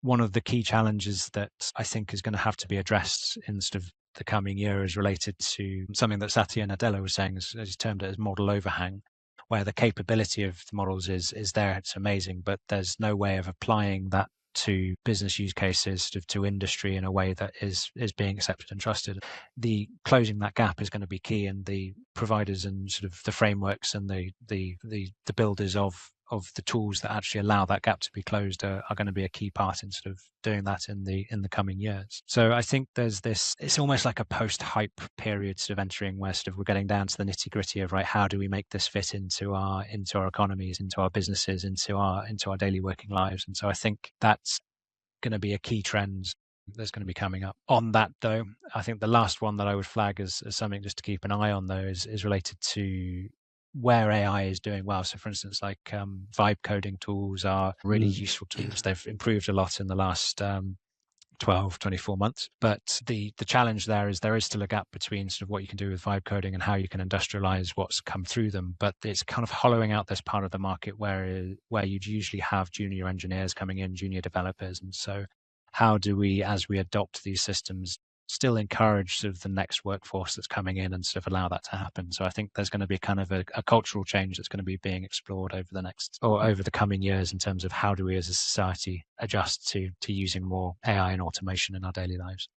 one of the key challenges that I think is going to have to be addressed in sort of the coming year is related to something that Satya Nadella was saying, as he termed it, as model overhang, where the capability of the models is there. It's amazing, but there's no way of applying that to business use cases, sort of to industry in a way that is being accepted and trusted. The closing that gap is going to be key, and the providers and sort of the frameworks and the builders of the tools that actually allow that gap to be closed are going to be a key part in sort of doing that in the coming years. So I think there's this, it's almost like a post-hype period sort of entering, where sort of we're getting down to the nitty-gritty of, right, how do we make this fit into our economies, into our businesses, into our daily working lives? And so I think that's going to be a key trend that's going to be coming up. On that though, I think the last one that I would flag as something just to keep an eye on though is related to where AI is doing well. So for instance, like vibe coding tools are really useful tools. They've improved a lot in the last 12, 24 months. But the challenge there is still a gap between sort of what you can do with vibe coding and how you can industrialize what's come through them. But it's kind of hollowing out this part of the market where you'd usually have junior engineers coming in, junior developers. And so how do we, as we adopt these systems, still encourage sort of the next workforce that's coming in and sort of allow that to happen? So I think there's going to be kind of a cultural change that's going to be being explored over the coming years in terms of how do we as a society adjust to using more AI and automation in our daily lives.